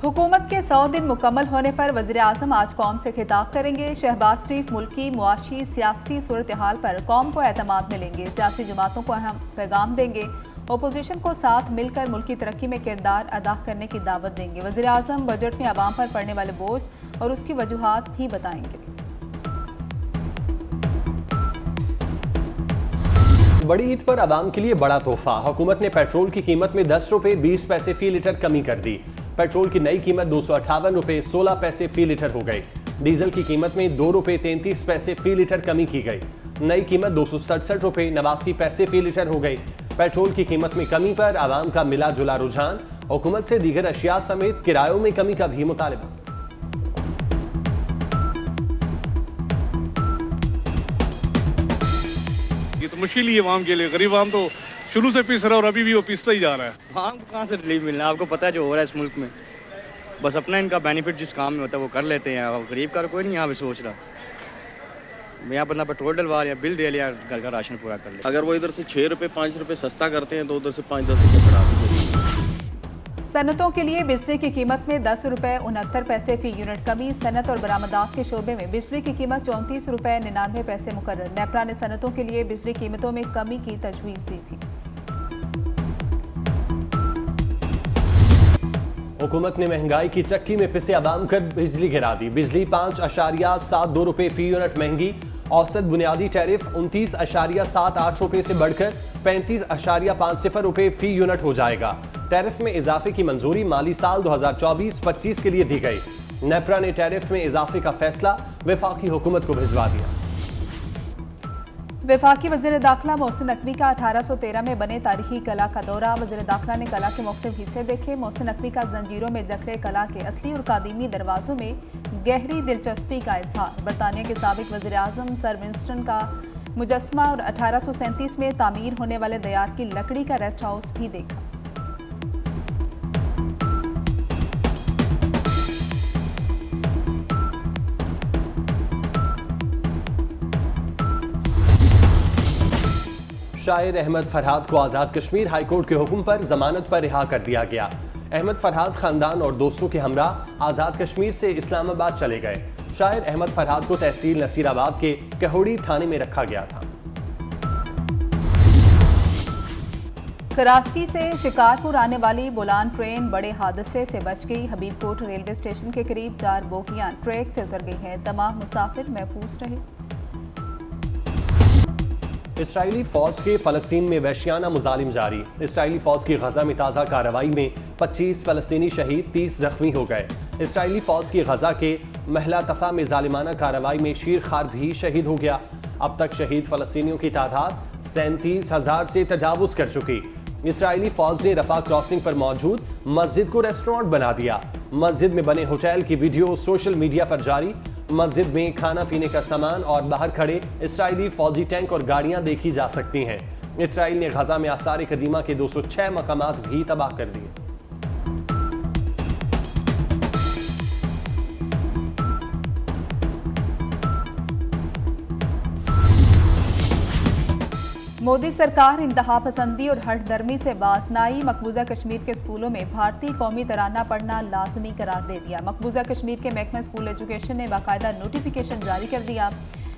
हुकूमत के 100 दिन मुकम्मल होने पर वज़ीर आज़म आज कौम से खिताब करेंगे। शहबाज शरीफ मुल्क की मुआशी सियासी सूरत हाल पर कौम को एतमाद मिलेंगे, सियासी जमातों को अहम पैगाम देंगे, अपोजिशन को साथ मिलकर मुल्क की तरक्की में किरदार अदा करने की दावत देंगे। वज़ीर आज़म बजट में आवाम पर पड़ने वाले बोझ और उसकी वजूहात भी बताएंगे। बड़ी ईद पर आवाम के लिए बड़ा तोहफा। हुकूमत ने पेट्रोल की कीमत में 10 रुपए 20 पैसे फी लीटर कमी कर दी। पेट्रोल की नई कीमत 258 रुपए 16 पैसे फी लीटर हो गई। डीजल की कीमत में 2 रुपए 33 पैसे फी लीटर कमी की गई। नई कीमत 267 रुपए 89 पैसे फी लीटर हो गई। पेट्रोल की कीमत में कमी पर आवाम का मिला जुला रुझान। हुकूमत से दीगर अशिया समेत किरायों में कमी का भी मुतालबा। ये तो मुश्किल ही है आवाम के लिए। गरीब आवाम तो शुरू से पीस रहा है और अभी भी वो पीसता ही जा रहा है। आवाम को कहाँ से रिलीफ मिलना है? आपको पता है जो हो रहा है इस मुल्क में, बस अपना इनका बेनिफिट जिस काम में होता है वो कर लेते हैं। और गरीब का कोई नहीं यहाँ पे सोच रहा, यहाँ पर ना पेट्रोल डलवा लिया, बिल दे लिया, घर का राशन पूरा कर लिया। अगर वो इधर से 6 रुपये 5 रुपये सस्ता करते हैं तो उधर से 5-10 रुपये बढ़ा देते हैं। सनतों के लिए बिजली की कीमत में 10 रुपए 69 पैसे फी यूनिट कमी। सनत और बरामदात के शोबे में बिजली की कीमत 34 रुपए 99 पैसे मुकर्रर। नेपरा ने सनतों के लिए बिजली कीमतों में कमी की तजवीज़ दी थी। हुकूमत ने महंगाई की चक्की में पिसे आवाम कर बिजली गिरा दी। बिजली 5.72 रुपए फी यूनिट महंगी। औसत बुनियादी टैरिफ 29.78 रुपए से बढ़कर 35.50 रुपए फी यूनिट हो जाएगा। टैरिफ में इजाफे की मंजूरी माली साल 2024-25 के लिए दी गई। नेपरा ने टैरिफ में इजाफे का फैसला वफाकी हुकूमत को भिजवा दिया। वफाकी वज़ीर दाखिला मोहसिन नकवी का 1813 में बने तारीखी कला का दौरा। वज़ीर दाखिला ने कला के मुख्तलिफ हिस्से देखे। मोहसिन नकवी का जंजीरों में जकड़े कला के असली और कादीमी दरवाजों में गहरी दिलचस्पी का इजहार। बरतानिया के साबिक वज़ीर आज़म सर विंस्टन का मुजस्मा और 1837 में तामीर होने वाले दयार की लकड़ी का रेस्ट हाउस भी देखा। शायर अहमद फरहाद को आज़ाद कश्मीर हाई कोर्ट के हुक्म पर जमानत पर रिहा कर दिया गया। अहमद फरहाद खानदान और दोस्तों के हमरा आज़ाद कश्मीर से इस्लामाबाद चले गए। शायर अहमद फरहाद को तहसील नसीराबाद के कहोड़ी थाने में रखा गया था। कराची से शिकारपुर आने वाली बोलान ट्रेन बड़े हादसे से बच गई। हबीबकोट रेलवे स्टेशन के करीब 4 बोगियां ट्रैक से उतर गई हैं। तमाम मुसाफिर महफूज रहे। इसराइली फौज के फलस्तीन में वहशियाना मुजालिम जारी। इसराइली फौज की गजा में ताज़ा कार्रवाई में 25 फलस्तीनी शहीद 30 जख्मी हो गए। इसराइली फौज की गजा के महला तफा में जालिमाना कार्रवाई में शीर खार भी शहीद हो गया। अब तक शहीद फलस्तीनियों की तादाद 37,000 से तजावुज कर चुकी। इसराइली फौज ने रफा क्रॉसिंग पर मौजूद मस्जिद को रेस्टोरेंट बना दिया। मस्जिद में बने होटल की वीडियो सोशल मीडिया पर जारी। मस्जिद में खाना पीने का सामान और बाहर खड़े इसराइली फौजी टैंक और गाड़ियां देखी जा सकती हैं। इसराइल ने गजा में आसार कदीमा के 206 मकामात भी तबाह कर दिए। मोदी सरकार इंतहा पसंदी और हट दर्मी से बाज न आई। मकबूजा कश्मीर के स्कूलों में भारतीय कौमी तराना पढ़ना लाजमी करार दे दिया। मकबूजा कश्मीर के महकमा स्कूल एजुकेशन ने बाकायदा नोटिफिकेशन जारी कर दिया।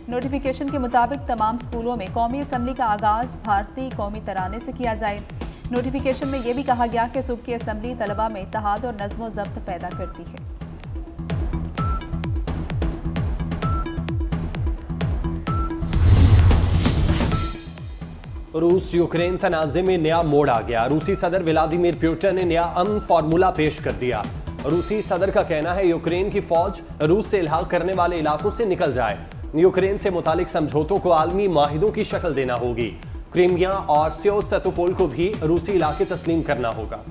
नोटिफिकेशन के मुताबिक तमाम स्कूलों में कौमी असम्बली का आगाज भारतीय कौमी तराने से किया जाए। नोटिफिकेशन में यह भी कहा गया कि सूबे की असम्बली तलबा में इत्तेहाद और नज़्म व ज़ब्त पैदा करती है। रूस यूक्रेन तनाज़े में नया मोड़ आ गया। रूसी सदर व्लादिमीर पुतिन ने नया अमन फार्मूला पेश कर दिया। रूसी सदर का कहना है यूक्रेन की फौज रूस से इल्हाक करने वाले इलाकों से निकल जाए। यूक्रेन से मुतालिक समझौतों को आलमी माहिदों की शक्ल देना होगी। क्रीमिया और सेवास्तोपोल को भी रूसी इलाके तस्लीम करना होगा।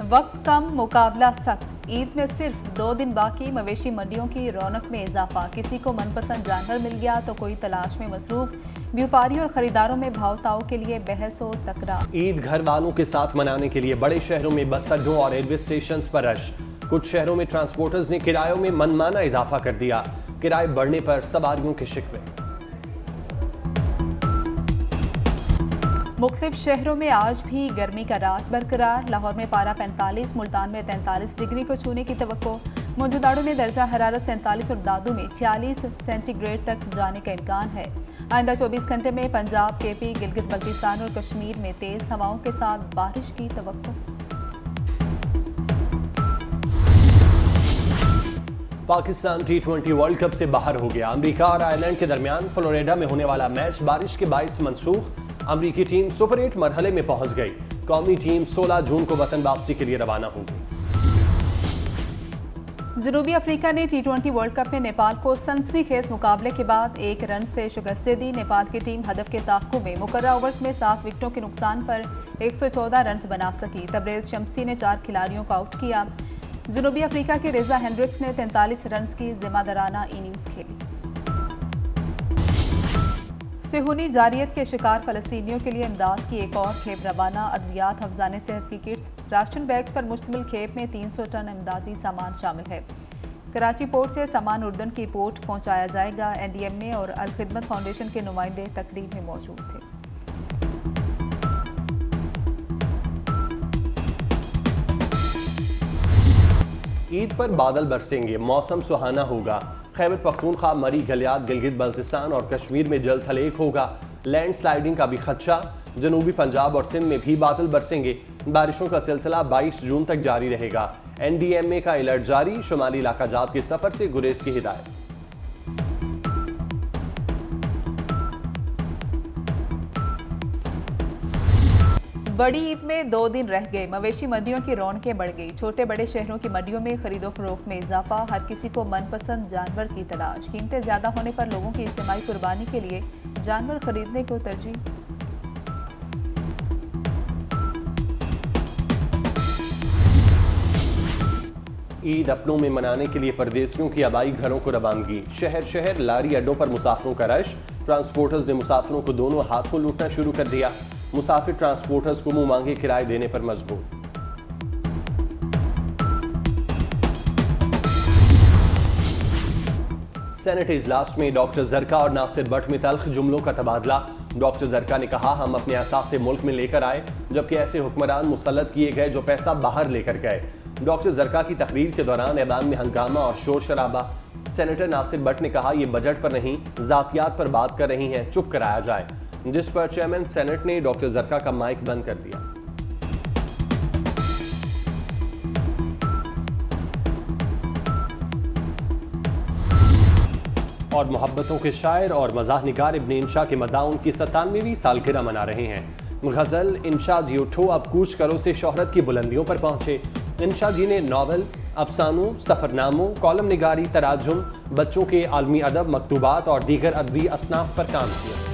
वक्त कम, मुकाबला सख्त। ईद में सिर्फ 2 दिन बाकी। मवेशी मंडियों की रौनक में इजाफा। किसी को मनपसंद जानवर मिल गया तो कोई तलाश में मसरूफ। व्यापारी और खरीदारों में भाव ताव के लिए बहस और तकरार। ईद घर वालों के साथ मनाने के लिए बड़े शहरों में बस अड्डों और रेलवे स्टेशन पर रश। कुछ शहरों में ट्रांसपोर्टर्स ने किरायों में मनमाना इजाफा कर दिया। किराए बढ़ने पर सवारियों के शिकवे। मुख्तलिफ शहरों में आज भी गर्मी का राज बरकरार। लाहौर में पारा 45, मुल्तान में 43 डिग्री को छूने की तवक्को। मोजूदाड़ू में दर्जा हरारत 47 और दादू में 40 सेंटीग्रेड तक जाने का इम्कान है। आइंदा 24 घंटे में पंजाब, केपी, गिलगित बल्तिस्तान और कश्मीर में तेज हवाओं के साथ बारिश की तवक्को। पाकिस्तान T20 वर्ल्ड कप से बाहर हो गया। अमेरिका और आयरलैंड के दरमियान फ्लोरिडा में होने वाला मैच बारिश के बाइस मनसूख। अमेरिकी टीम सुपर 8 मरहले में पहुंच गई। कौमी टीम 16 जून को वतन वापसी के लिए रवाना होगी। जनूबी अफ्रीका ने T20 वर्ल्ड कप में नेपाल को सनसनीखेज मुकाबले के बाद 1 रन से शिकस्त दे दी। नेपाल की टीम हदफ के ताक़ुब में मुकर्रर ओवर्स में 7 विकेटों के नुकसान पर 114 रन बना सकी। तबरेज़ शम्सी ने 4 खिलाड़ियों को आउट किया। जनूबी अफ्रीका के रेजा हेंड्रिक्स ने 43 रन की जिम्मेदाराना इनिंग्स खेली। सेहूनी जारियत के शिकार फलस्तीनियों के लिए इमदाद की एक और खेप रवाना। अद्वियात, हफ्जाने सेहत की किट्स, राशन बैग्स पर मुश्तमिल खेप में 300 टन इमदादी सामान शामिल है। कराची पोर्ट से सामान उर्दन की पोर्ट पहुंचाया जाएगा। NDMA और अल खिदमत फाउंडेशन के नुमाइंदे तकरीब में मौजूद थे। ईद पर बादल बरसेंगे, मौसम सुहाना होगा। खैबर पख्तूनख्वा, मरी, गलियात, गिलगित बल्तिस्तान और कश्मीर में जल्द हलेक होगा। लैंड स्लाइडिंग का भी खदशा। जनूबी पंजाब और सिंध में भी बादल बरसेंगे। बारिशों का सिलसिला 22 जून तक जारी रहेगा। NDMA का अलर्ट जारी। शुमाली इलाका जात के सफर से गुरेज की हिदायत। बड़ी ईद में 2 दिन रह गए। मवेशी मंडियों की रौनकें बढ़ गई। छोटे बड़े शहरों की मंडियों में खरीदो फरोख्त में इजाफा। हर किसी को मनपसंद जानवर की तलाश। कीमतें ज्यादा होने पर लोगों की इज्तिमाई कुर्बानी के लिए जानवर खरीदने को तरजीह। ईद अपनों में मनाने के लिए परदेसियों की आबाई घरों को रवानगी। शहर शहर लारी अड्डों पर मुसाफिरों का रश। ट्रांसपोर्टर्स ने मुसाफिरों को दोनों हाथों लूटना शुरू कर दिया। मुसाफिर ट्रांसपोर्टर्स को मुंह मांगे किराए देने पर मजबूर। सेनेट इजलास में डॉक्टर जरका और नासिर भट्ट में तल्ख जुमलों का तबादला। डॉक्टर जरका ने कहा, हम अपने असासे मुल्क में लेकर आए, जबकि ऐसे हुक्मरान मुसल्लत किए गए जो पैसा बाहर लेकर गए। डॉक्टर जरका की तकरीर के दौरान ऐवान में हंगामा और शोर शराबा। सेनेटर नासिर भट्ट ने कहा, ये बजट पर नहीं जातियात पर बात कर रही हैं, चुप कराया जाए। जिस पर चेयरमैन सेनेट ने डॉक्टर जरका का माइक बंद कर दिया। और मोहब्बतों के शायर और मज़ाह निगार इब्न इंशा के मदाउन की 97वीं सालगिरह मना रहे हैं। गज़ल इंशा जी उठो अब कूच करो से शोहरत की बुलंदियों पर पहुंचे। इंशा जी ने नावल, अफसानों, सफ़रनामों, कॉलम निगारी, तराजुम, बच्चों के आलमी अदब, मकतूबात और दीगर अदबी असनाफ पर काम किया।